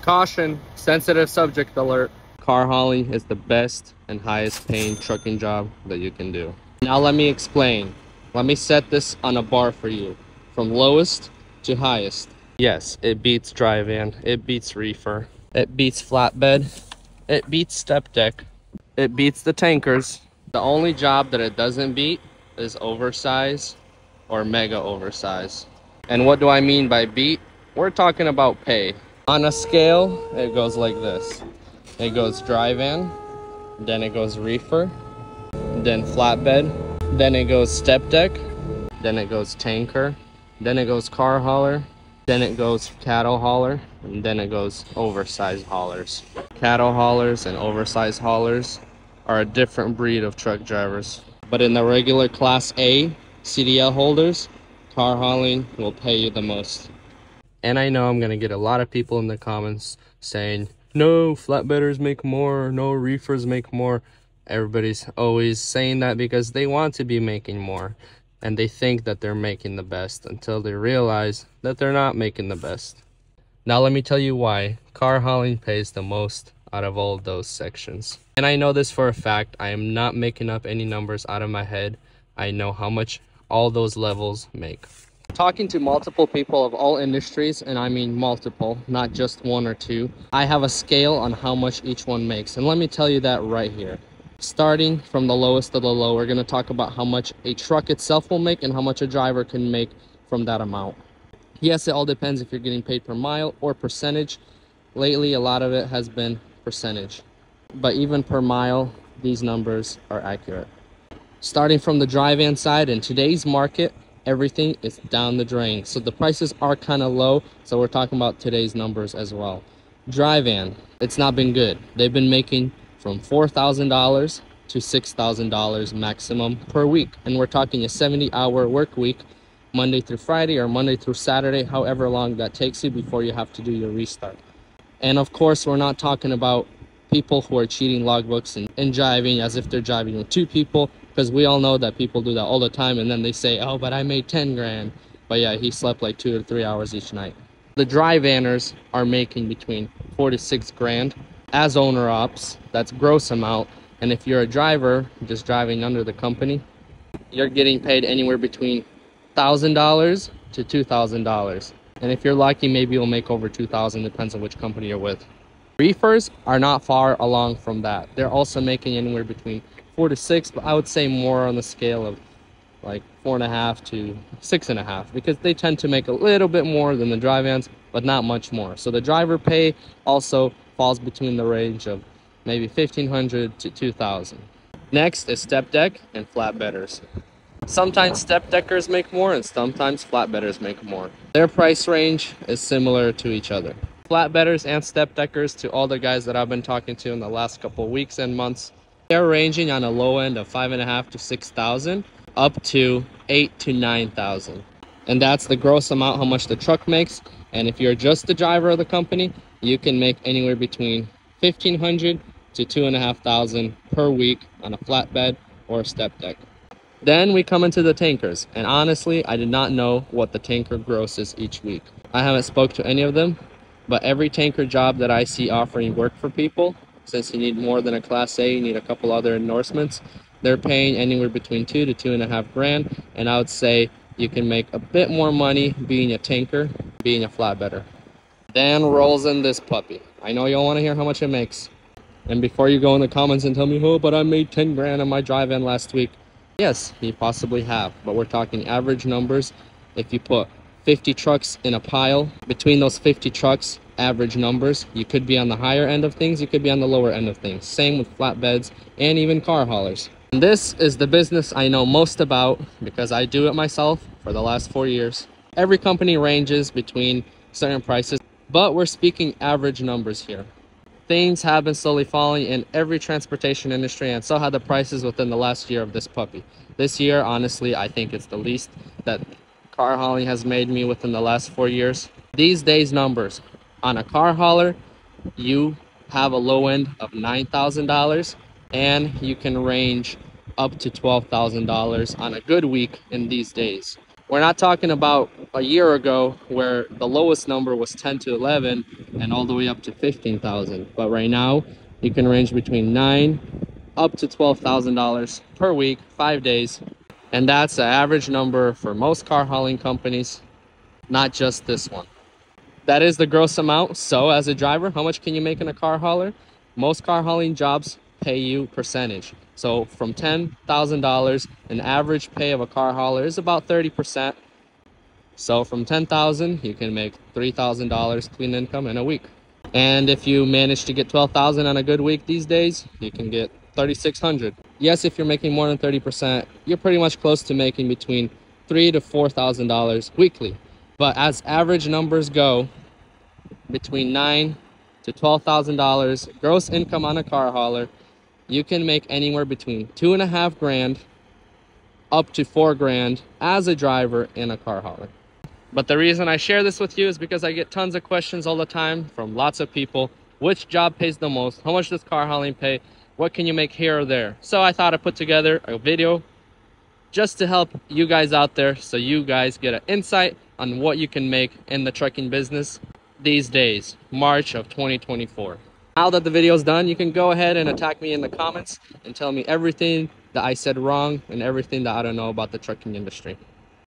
Caution, sensitive subject alert. Car hauling is the best and highest paying trucking job that you can do. Now let me explain. Let me set this on a bar for you, from lowest to highest. Yes, it beats dry van, it beats reefer, it beats flatbed, it beats step deck, it beats the tankers. The only job that it doesn't beat is oversize or mega oversize. And what do I mean by beat? We're talking about pay. On a scale, it goes like this. It goes dry van, then it goes reefer, then flatbed, then it goes step deck, then it goes tanker, then it goes car hauler, then it goes cattle hauler, and then it goes oversized haulers. Cattle haulers and oversized haulers are a different breed of truck drivers. But in the regular Class A CDL holders, car hauling will pay you the most. And I know I'm gonna get a lot of people in the comments saying, no, flatbedders make more, no, reefers make more. Everybody's always saying that because they want to be making more. And they think that they're making the best until they realize that they're not making the best. Now let me tell you why car hauling pays the most out of all those sections. And I know this for a fact. I am not making up any numbers out of my head. I know how much all those levels make. Talking to multiple people of all industries, and I mean multiple, not just one or two, I have a scale on how much each one makes. And let me tell you that right here. Starting from the lowest of the low, we're going to talk about how much a truck itself will make and how much a driver can make from that amount. Yes, it all depends if you're getting paid per mile or percentage. Lately, a lot of it has been percentage. But even per mile, these numbers are accurate. Starting from the dry van side, in today's market, everything is down the drain. So the prices are kind of low. So we're talking about today's numbers as well. Dry van, it's not been good. They've been making from $4,000 to $6,000 maximum per week. And we're talking a 70-hour work week, Monday through Friday or Monday through Saturday, however long that takes you before you have to do your restart. And of course, we're not talking about people who are cheating logbooks and driving as if they're driving with two people, because we all know that people do that all the time, and then they say, oh, but I made 10 grand. But yeah, he slept like 2 or 3 hours each night. The dry vanners are making between 4 to 6 grand as owner ops. That's gross amount. And if you're a driver just driving under the company, you're getting paid anywhere between $1,000 to $2,000. And if you're lucky, maybe you'll make over $2,000, depends on which company you're with. Reefers are not far along from that. They're also making anywhere between 4 to 6, but I would say more on the scale of like 4.5 to 6.5, because they tend to make a little bit more than the dry vans, but not much more. So the driver pay also falls between the range of maybe $1,500 to $2,000. Next is step deck and flatbedders. Sometimes step deckers make more and sometimes flatbedders make more. Their price range is similar to each other. Flatbedders and step deckers, to all the guys that I've been talking to in the last couple weeks and months, they're ranging on a low end of $5.5 to $6,000 up to $8,000 to $9,000. And that's the gross amount, how much the truck makes. And if you're just the driver of the company, you can make anywhere between $1,500 to $2,500 per week on a flatbed or a step deck. Then we come into the tankers. And honestly, I did not know what the tanker gross is each week. I haven't spoke to any of them, but every tanker job that I see offering work for people, since you need more than a Class A, you need a couple other endorsements, they're paying anywhere between $2,000 to $2.5 grand. And I would say you can make a bit more money being a tanker, being a flatbedder. Then rolls in this puppy. I know y'all want to hear how much it makes. And before you go in the comments and tell me, oh, but I made 10 grand on my drive in last week. Yes, you possibly have, but we're talking average numbers. If you put 50 trucks in a pile, between those 50 trucks, average numbers, you could be on the higher end of things, you could be on the lower end of things. Same with flatbeds and even car haulers. And this is the business I know most about because I do it myself for the last 4 years. Every company ranges between certain prices, but we're speaking average numbers here. Things have been slowly falling in every transportation industry, and so have the prices within the last year of this puppy. This year, honestly, I think it's the least that car hauling has made me within the last 4 years. These days numbers, on a car hauler, you have a low end of $9,000 and you can range up to $12,000 on a good week in these days. We're not talking about a year ago where the lowest number was 10 to 11 and all the way up to 15,000. But right now, you can range between 9 up to $12,000 per week, 5 days. And that's the average number for most car hauling companies, not just this one. That is the gross amount. So as a driver, how much can you make in a car hauler? Most car hauling jobs pay you percentage. So from $10,000, an average pay of a car hauler is about 30%. So from 10,000, you can make $3,000 clean income in a week. And if you manage to get 12,000 on a good week these days, you can get 3,600. Yes, if you're making more than 30%, you're pretty much close to making between $3,000 to $4,000 weekly. But as average numbers go, between $9,000 to $12,000 gross income on a car hauler, you can make anywhere between $2.5 grand up to $4 grand as a driver in a car hauler. But the reason I share this with you is because I get tons of questions all the time from lots of people. Which job pays the most? How much does car hauling pay? What can you make here or there? So I thought I'd put together a video just to help you guys out there, so you guys get an insight on what you can make in the trucking business these days, March of 2024. Now that the video is done, you can go ahead and attack me in the comments and tell me everything that I said wrong and everything that I don't know about the trucking industry.